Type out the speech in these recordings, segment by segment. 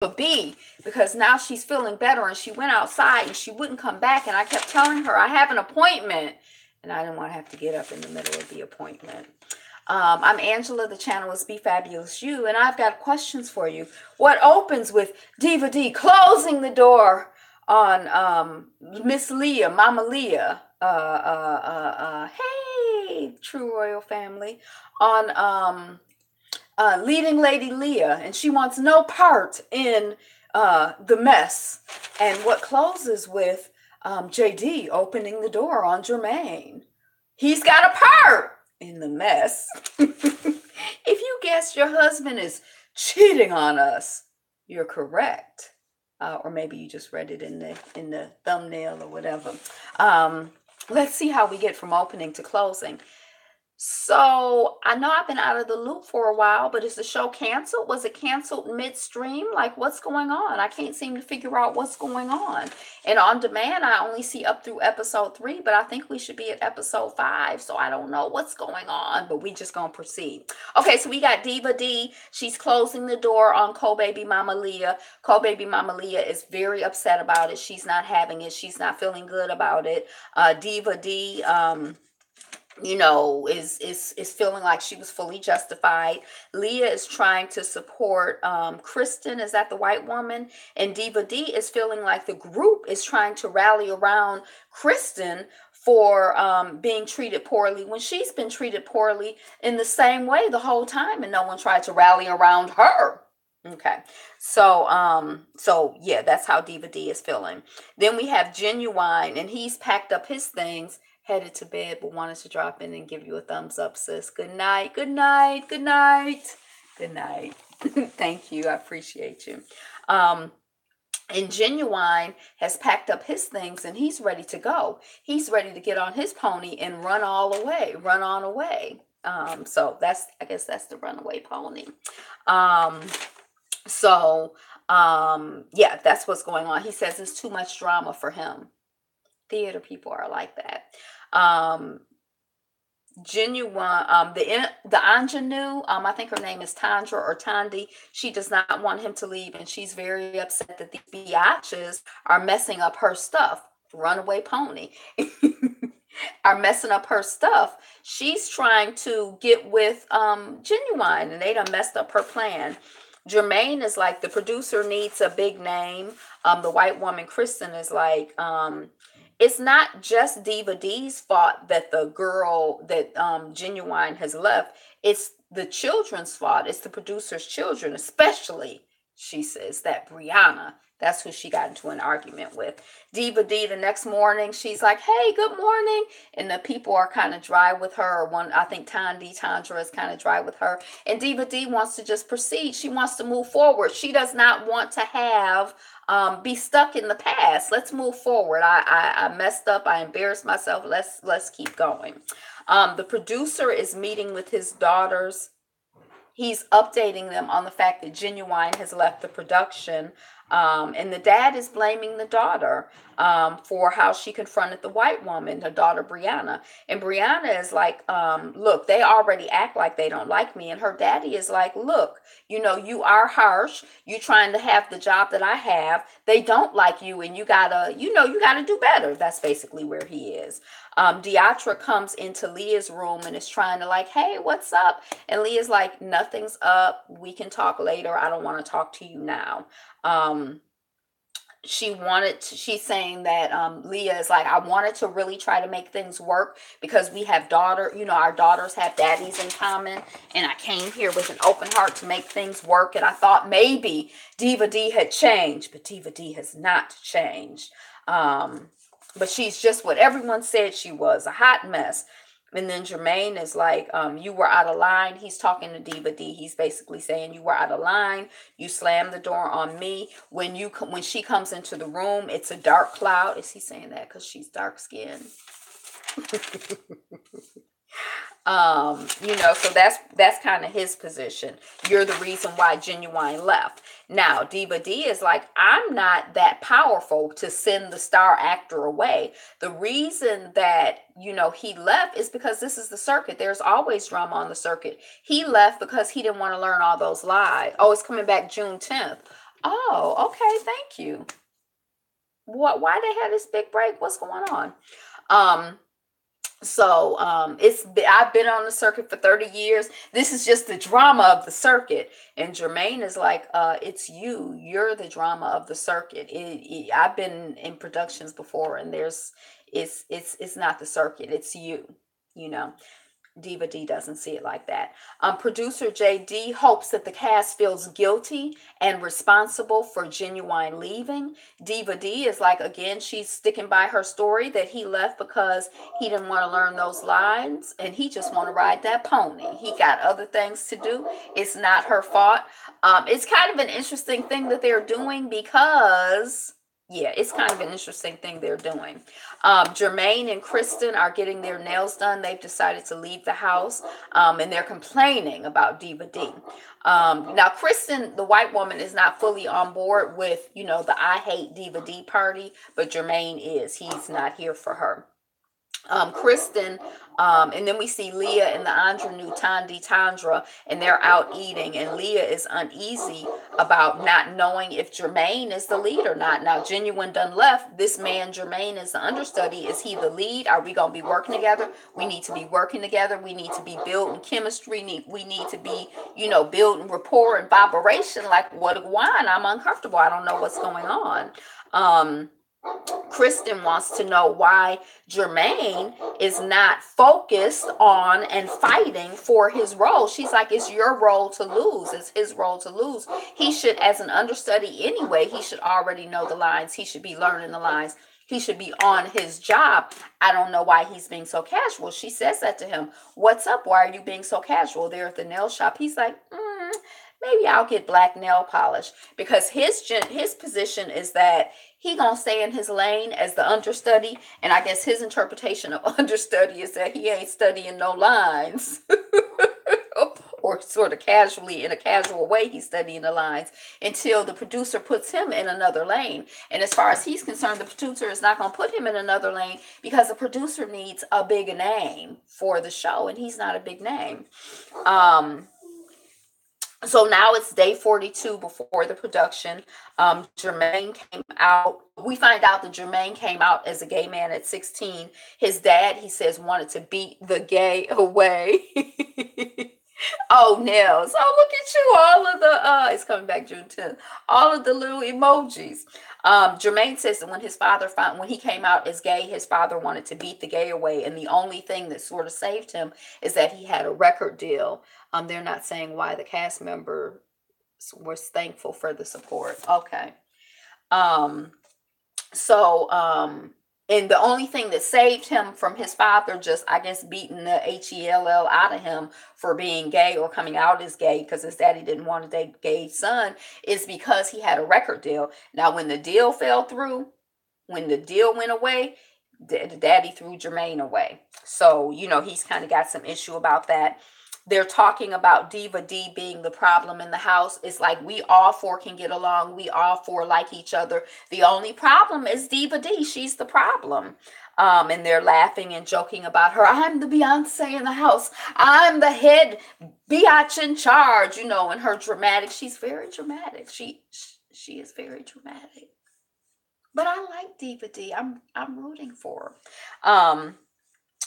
B, because now she's feeling better and she went outside and she wouldn't come back, and I kept telling her I have an appointment, and I didn't want to have to get up in the middle of the appointment. I'm Angela. The channel is Be Fabulous You, and I've got questions for you. What opens with Diva D closing the door on Miss Leah, Mama Leah, hey, True Royal Family, on leading Lady Leah, and she wants no part in the mess. And what closes with JD opening the door on Jermaine. He's got a part in the mess. If you guess your husband is cheating on us, you're correct. Or maybe you just read it in the thumbnail or whatever. Let's see how we get from opening to closing. So I know I've been out of the loop for a while, but is the show canceled? Was it canceled midstream? Like, what's going on? I can't seem to figure out what's going on. And on demand, I only see up through episode 3, but I think we should be at episode 5. So I don't know what's going on, but we just gonna proceed. Okay, so we got Diva D. She's closing the door on Co-Baby Mama Leah. Co-Baby Mama Leah is very upset about it. She's not having it. She's not feeling good about it. Diva D, is feeling like she was fully justified. Leah is trying to support Kristen, is that the white woman? And Diva D is feeling like the group is trying to rally around Kristen for being treated poorly when she's been treated poorly in the same way the whole time, and no one tried to rally around her. Okay, so yeah, that's how Diva D is feeling. Then we have Genuine, and he's packed up his things, headed to bed, but wanted to drop in and give you a thumbs up, sis. Good night, good night, good night, good night. Thank you, I appreciate you. And Genuine has packed up his things and he's ready to go. He's ready to get on his pony and run on away. I guess that's the runaway pony. Yeah, that's what's going on. He says it's too much drama for him. Theater people are like that. Genuine, the ingenue, I think her name is Tandra or Tandy. She does not want him to leave, and she's very upset that these biatches are messing up her stuff. Runaway pony are messing up her stuff. She's trying to get with Genuine, and they done messed up her plan. Jermaine is like, the producer needs a big name. The white woman Kristen is like, it's not just Diva D's fault that the girl that Genuine has left. It's the children's fault. It's the producer's children, especially, she says, that Brianna. That's who she got into an argument with. Diva D, the next morning, she's like, hey, good morning. And the people are kind of dry with her. I think Tandra is kind of dry with her. And Diva D wants to just proceed. She wants to move forward. She does not want to be stuck in the past. Let's move forward. I messed up. I embarrassed myself. Let's keep going. The producer is meeting with his daughters. He's updating them on the fact that Genuine has left the production. And the dad is blaming the daughter for how she confronted the white woman, her daughter Brianna. And Brianna is like, look, they already act like they don't like me. And her daddy is like, look, you are harsh. You trying to have the job that I have. They don't like you, and you gotta do better. That's basically where he is. Deatra comes into Leah's room and is trying to like, hey, what's up? And Leah's like, nothing's up. We can talk later. I don't want to talk to you now. She's saying that Leah is like, I wanted to really try to make things work because we have our daughters have daddies in common, and I came here with an open heart to make things work, and I thought maybe Diva D had changed, but Diva D has not changed. But she's just what everyone said she was, a hot mess. And then Jermaine is like, you were out of line. He's talking to Diva D. He's basically saying, you were out of line. You slammed the door on me. When she comes into the room, it's a dark cloud. Is he saying that because she's dark skinned? So that's kind of his position. You're the reason why Genuine left. Now, Diva D is like, I'm not that powerful to send the star actor away. The reason that, he left is because this is the circuit. There's always drama on the circuit. He left because he didn't want to learn all those lies. Oh, it's coming back June 10th. Oh, okay. Thank you. What? Why they had this big break? What's going on? Um, I've been on the circuit for 30 years. This is just the drama of the circuit. And Jermaine is like, it's you. You're the drama of the circuit. I've been in productions before, and it's not the circuit. It's you. You know. Diva D doesn't see it like that. Producer JD hopes that the cast feels guilty and responsible for Genuine leaving. Diva D is like, again, she's sticking by her story that he left because he didn't want to learn those lines and he just want to ride that pony. He got other things to do. It's not her fault. It's kind of an interesting thing that they're doing because yeah, it's kind of an interesting thing they're doing. Jermaine and Kristen are getting their nails done. They've decided to leave the house, and they're complaining about Diva D. Now, Kristen, the white woman, is not fully on board with, the I Hate Diva D party, but Jermaine is. He's not here for her. Kristen, and then we see Leah and the ingenue Tandra, and they're out eating, and Leah is uneasy about not knowing if Jermaine is the lead or not. Now, Genuine done left. This man, Jermaine, is the understudy. Is he the lead? Are we going to be working together? We need to be working together. We need to be building chemistry. We need to be, building rapport and vibration. Like, what wine? I'm uncomfortable. I don't know what's going on. Kristen wants to know why Jermaine is not focused on and fighting for his role. She's like, it's your role to lose. It's his role to lose. He should, as an understudy anyway, he should already know the lines. He should be learning the lines. He should be on his job. I don't know why he's being so casual. She says that to him. What's up? Why are you being so casual? They're at the nail shop. He's like, maybe I'll get black nail polish, because his position is that he gonna stay in his lane as the understudy, and I guess his interpretation of understudy is that he ain't studying no lines. Or sort of casually, in a casual way, he's studying the lines until the producer puts him in another lane. And as far as he's concerned, the producer is not going to put him in another lane because the producer needs a big name for the show, and he's not a big name. So now it's day 42 before the production. Jermaine came out. We find out that Jermaine came out as a gay man at 16. His dad, he says, wanted to beat the gay away. Oh, nails. Oh, look at you. All of the, it's coming back June 10th. All of the little emojis. Jermaine says that when he came out as gay, his father wanted to beat the gay away. And the only thing that sort of saved him is that he had a record deal. They're not saying why the cast member was thankful for the support. Okay. And the only thing that saved him from his father just, I guess, beating the HELL out of him for being gay or coming out as gay because his daddy didn't want a gay son, is because he had a record deal. Now, when the deal fell through, when the deal went away, the daddy threw Jermaine away. So, he's kind of got some issue about that. They're talking about Diva D being the problem in the house. It's like we all four can get along. We all four like each other. The only problem is Diva D. She's the problem. And they're laughing and joking about her. I'm the Beyonce in the house. I'm the head biatch in charge, and her dramatic. She's very dramatic. She is very dramatic. But I like Diva D. I'm rooting for her.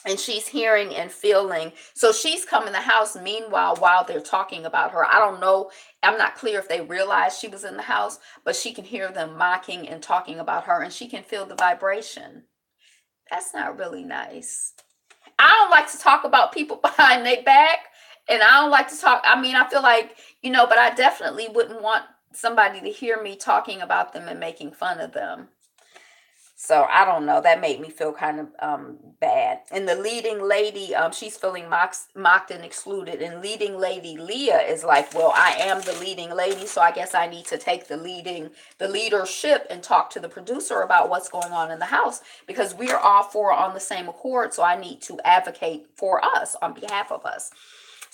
And she's hearing and feeling. So she's come in the house meanwhile while they're talking about her. I don't know. I'm not clear if they realized she was in the house, but she can hear them mocking and talking about her, and she can feel the vibration. That's not really nice. I don't like to talk about people behind their back, and I don't like to talk. I mean, I feel like, but I definitely wouldn't want somebody to hear me talking about them and making fun of them. So I don't know. That made me feel kind of bad. And the leading lady, she's feeling mocked and excluded. And leading lady Leah is like, well, I am the leading lady, so I guess I need to take the leadership and talk to the producer about what's going on in the house, because we're all four on the same accord. So I need to advocate for us on behalf of us.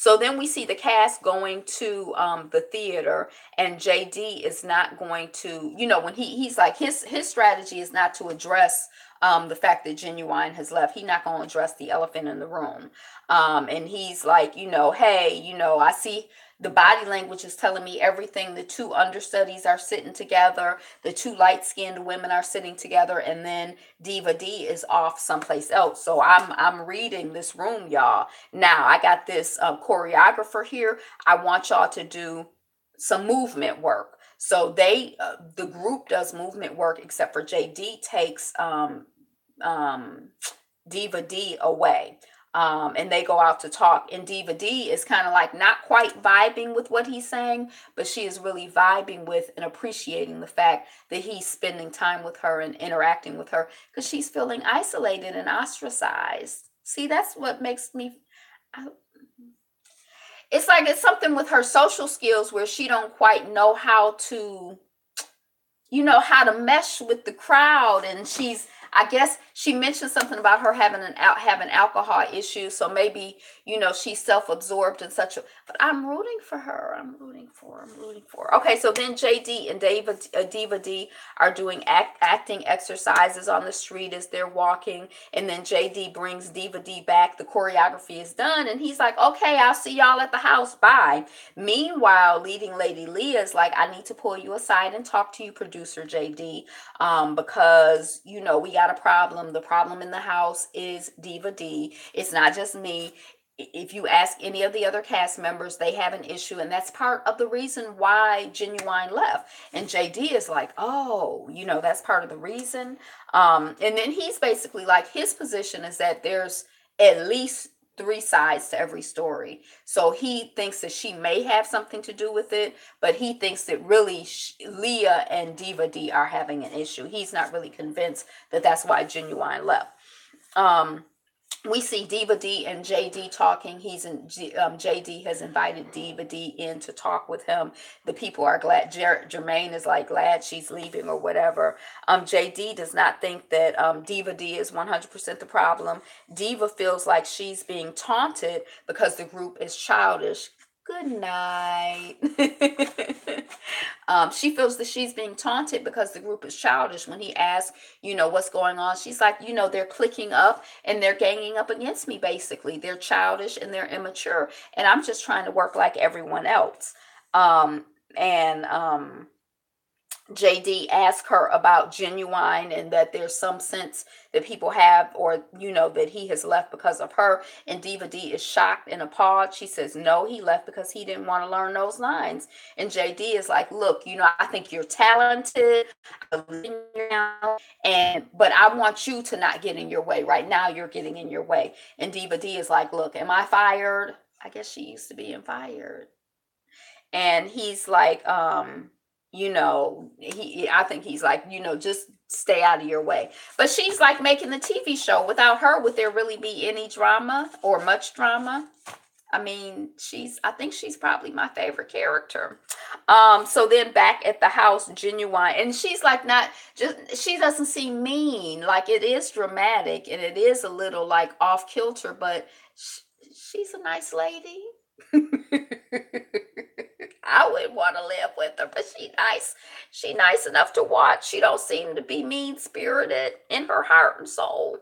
So then we see the cast going to the theater, and JD is not going to, when he's like, his strategy is not to address the fact that Genuine has left. He's not going to address the elephant in the room. And he's like, hey, I see The body language is telling me everything. The two understudies are sitting together. The two light-skinned women are sitting together, and then Diva D is off someplace else. So I'm reading this room, y'all. Now I got this choreographer here. I want y'all to do some movement work. So the group does movement work, except for JD takes um, Diva D away. And they go out to talk. And Diva D is kind of like not quite vibing with what he's saying, but she is really vibing with and appreciating the fact that he's spending time with her and interacting with her because she's feeling isolated and ostracized. See, that's what makes me. It's like it's something with her social skills where she don't quite know how to how to mesh with the crowd. And I guess she mentioned something about her having alcohol issues, so maybe she's self-absorbed in such a. But I'm rooting for her. I'm rooting for her. Okay, so then JD and Diva D are doing acting exercises on the street as they're walking, and then JD brings Diva D back. The choreography is done, and he's like, okay, I'll see y'all at the house, bye. Meanwhile, leading lady Leah is like, I need to pull you aside and talk to you, producer JD, because we got a problem. The problem in the house is Diva D. It's not just me. If you ask any of the other cast members, they have an issue, and that's part of the reason why Genuine left. And JD is like, oh, that's part of the reason. And then he's basically like, his position is that there's at least three sides to every story. So he thinks that she may have something to do with it, but he thinks that really Leah and Diva D are having an issue. He's not really convinced that that's why Genuine left. We see Diva D and JD talking. JD has invited Diva D in to talk with him. The people are glad. Jermaine is like glad she's leaving or whatever. JD does not think that Diva D is 100% the problem. Diva feels like she's being taunted because the group is childish. Good night. She feels that she's being taunted because the group is childish. When he asks, what's going on, she's like, they're clicking up and they're ganging up against me, basically. They're childish and they're immature. And I'm just trying to work like everyone else. And JD asked her about Genuine and that there's some sense that people have, or that he has left because of her. And Diva D is shocked and appalled. She says no, he left because he didn't want to learn those lines. And JD is like, look, I think you're talented, but I want you to not get in your way. Right now you're getting in your way. And Diva D is like, look, am I fired? I guess she used to being fired. And he's like, I think he's like, just stay out of your way. But she's like making the TV show. Without her, would there really be any drama or much drama? I mean, I think she's probably my favorite character. So then back at the house, Genuine, and she's like she doesn't seem mean. Like, it is dramatic and it is a little like off kilter, but she's a nice lady. I would want to live with her, but she nice. She nice enough to watch. She don't seem to be mean-spirited in her heart and soul.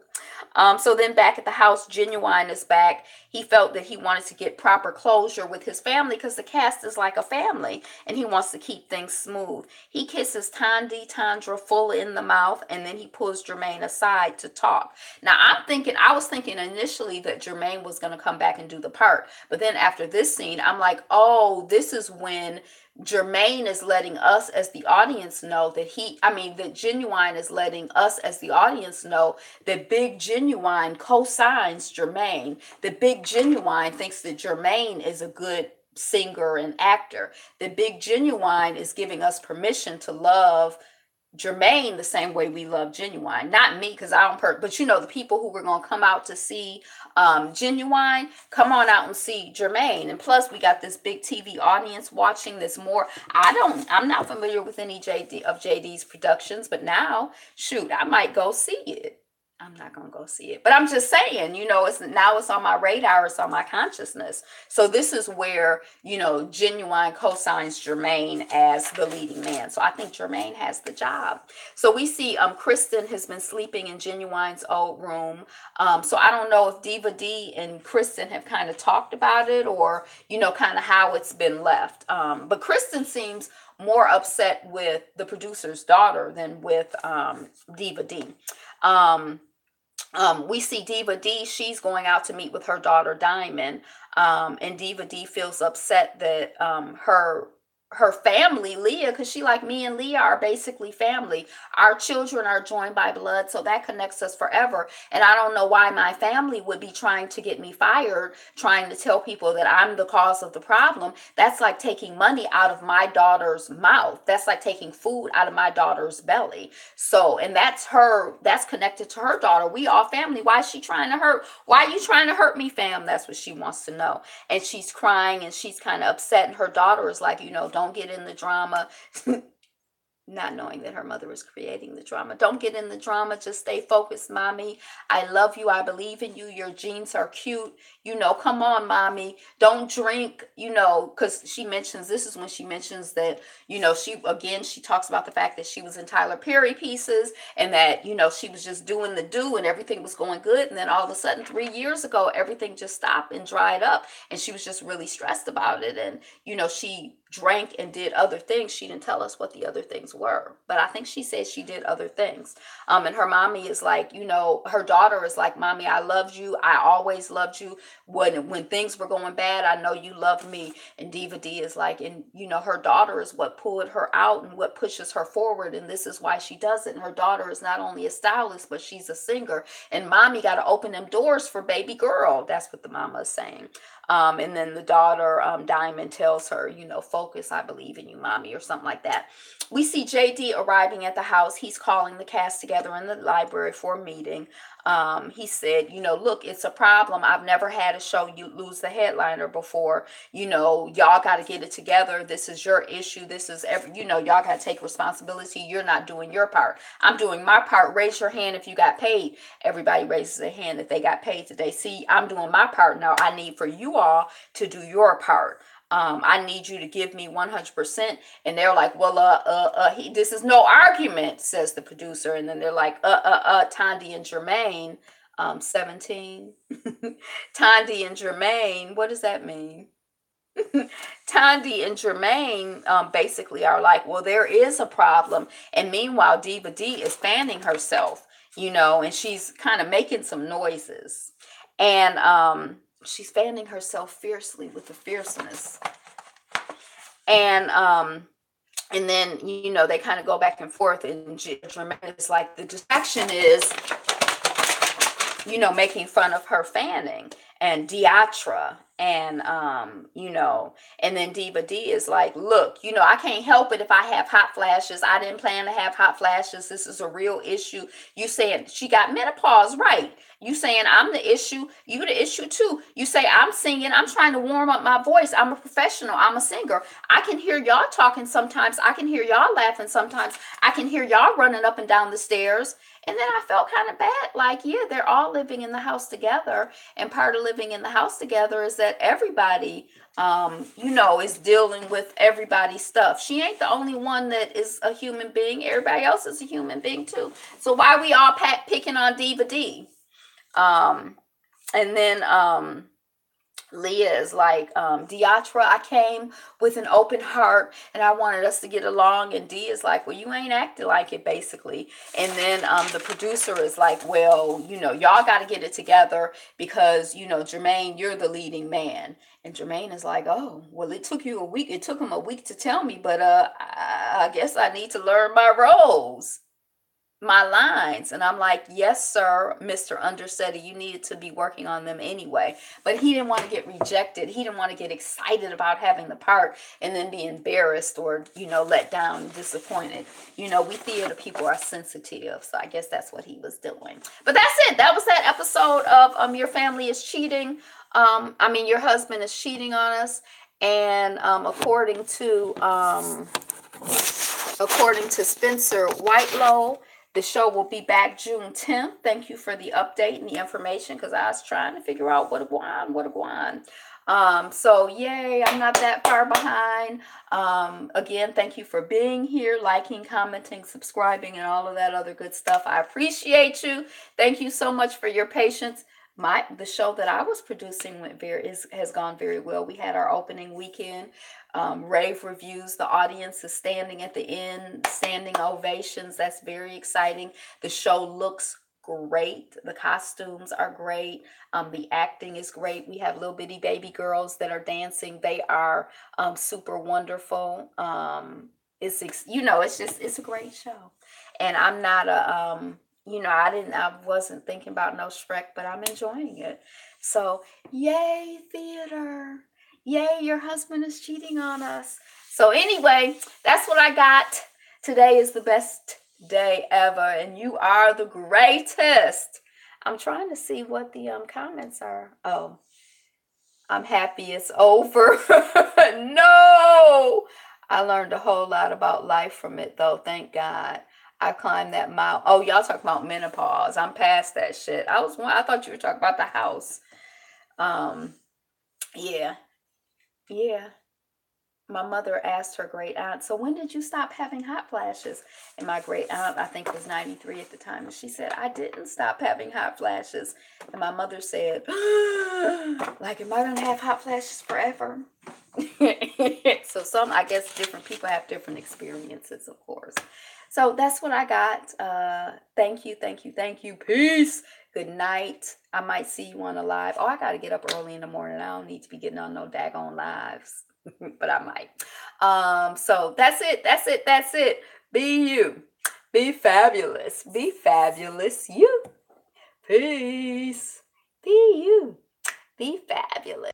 So then back at the house, Genuine is back. He felt that he wanted to get proper closure with his family because the cast is like a family and he wants to keep things smooth. He kisses Tandra full in the mouth, and then he pulls Jermaine aside to talk. Now I was thinking initially that Jermaine was going to come back and do the part, but then after this scene, I'm like, oh, this is when Jermaine is letting us as the audience know that Genuine is letting us as the audience know that Big Genuine co-signs Jermaine. That Big Genuine thinks that Jermaine is a good singer and actor. That Big Genuine is giving us permission to love Jermaine the same way we love Genuine. Not me, because I don't but the people who were going to come out to see Genuine, come on out and see Jermaine. And plus we got this big TV audience watching this more. I'm not familiar with any JD's productions, but now shoot, I might go see it. I'm not gonna go see it, but I'm just saying, it's on my radar, it's on my consciousness. So this is where Genuine co-signs Jermaine as the leading man. So I think Jermaine has the job. So we see Kristen has been sleeping in Genuine's old room. So I don't know if Diva D and Kristen have kind of talked about it, or kind of how it's been left. But Kristen seems more upset with the producer's daughter than with Diva D. We see Diva D, she's going out to meet with her daughter Diamond, and Diva D feels upset that her family, Leah, because she like, me and Leah are basically family. Our children are joined by blood, so that connects us forever. And I don't know why my family would be trying to get me fired, trying to tell people that I'm the cause of the problem. That's like taking money out of my daughter's mouth. That's like taking food out of my daughter's belly. So, and that's connected to her daughter. We all family. Why is she trying to hurt? Why are you trying to hurt me, fam? That's what she wants to know. And she's crying and she's kind of upset. And her daughter is like, don't get in the drama. Not knowing that her mother is creating the drama. Don't get in the drama. Just stay focused, mommy. I love you. I believe in you. Your jeans are cute. Come on, mommy. Don't drink, because this is when she mentions that, she talks about the fact that she was in Tyler Perry pieces, and that, she was just doing the do and everything was going good. And then all of a sudden, 3 years ago, everything just stopped and dried up. And she was just really stressed about it. And, she drank and did other things. She didn't tell us what the other things were, but I think she said she did other things. And her mommy is like, her daughter is like, mommy, I loved you. I always loved you. When things were going bad, I know you loved me. And Diva D is like, and her daughter is what pulled her out and what pushes her forward. And this is why she does it. And her daughter is not only a stylist, but she's a singer. And mommy got to open them doors for baby girl. That's what the mama is saying. And then the daughter, Diamond, tells her, focus, I believe in you, mommy, or something like that. We see JD arriving at the house. He's calling the cast together in the library for a meeting. He said, look, it's a problem. I've never had a show you lose the headliner before. Y'all got to get it together. This is your issue. This is y'all got to take responsibility. You're not doing your part. I'm doing my part. Raise your hand if you got paid. Everybody raises their hand if they got paid today. See, I'm doing my part now. I need for you all to do your part. I need you to give me 100%. And they're like, well, this is no argument, says the producer. And then they're like, Tandy and Jermaine, 17. Tandy and Jermaine, what does that mean? Tandy and Jermaine basically are like, well, there is a problem. And meanwhile, Diva D is fanning herself, and she's kind of making some noises. And she's fanning herself fiercely with the fierceness. And then, they kind of go back and forth, and Jermaine is like, the distraction is, making fun of her fanning and Diatra. And, and then Diva D is like, look, I can't help it if I have hot flashes. I didn't plan to have hot flashes. This is a real issue. You saying she got menopause, right? You saying I'm the issue. You the issue too. You say I'm singing. I'm trying to warm up my voice. I'm a professional. I'm a singer. I can hear y'all talking sometimes. I can hear y'all laughing sometimes. I can hear y'all running up and down the stairs. And then I felt kind of bad. Like, yeah, they're all living in the house together. And part of living in the house together is that everybody, is dealing with everybody's stuff. She ain't the only one that is a human being. Everybody else is a human being too. So why are we all picking on Diva D? And then Leah is like, Diatra, I came with an open heart and I wanted us to get along. And D is like, well, you ain't acting like it, basically. And then the producer is like, well, y'all got to get it together because, Jermaine, you're the leading man. And Jermaine is like, oh, well, it took you a week. It took him a week to tell me, but I guess I need to learn my roles. My lines. And I'm like, yes, sir, Mr. Understudy, you needed to be working on them anyway. But he didn't want to get rejected. He didn't want to get excited about having the part and then be embarrassed or, let down and disappointed. We theater people are sensitive. So I guess that's what he was doing. But that's it. That was that episode of Your Family is Cheating. Your husband is cheating on us. And according to Spencer Whitelow, The show will be back June 10th. Thank you for the update and the information because I was trying to figure out what to go on, what to go on. So yay, I'm not that far behind. Again, thank you for being here, liking, commenting, subscribing, and all of that other good stuff. I appreciate you. Thank you so much for your patience. The show that I was producing has gone very well. We had our opening weekend, rave reviews. The audience is standing at the end, standing ovations. That's very exciting. The show looks great. The costumes are great. The acting is great. We have little bitty baby girls that are dancing. They are super wonderful. It's a great show. And I'm not I wasn't thinking about no Shrek, but I'm enjoying it. So yay, theater. Yay, your husband is cheating on us. So anyway, that's what I got. Today is the best day ever, and you are the greatest. I'm trying to see what the comments are. Oh, I'm happy it's over. No, I learned a whole lot about life from it, though. Thank God. I climbed that mountain. Oh, y'all talking about menopause. I'm past that shit. I thought you were talking about the house. Yeah, yeah. My mother asked her great aunt, so when did you stop having hot flashes? And my great aunt, I think, was 93 at the time. And she said, I didn't stop having hot flashes. And my mother said, like, am I going to have hot flashes forever? So I guess different people have different experiences, of course. So that's what I got. Thank you, thank you, thank you. Peace. Good night. I might see you on a live. Oh, I got to get up early in the morning. I don't need to be getting on no daggone lives. But I might. So that's it. That's it. That's it. Be you. Be fabulous. Be fabulous. You. Peace. Be you. Be fabulous.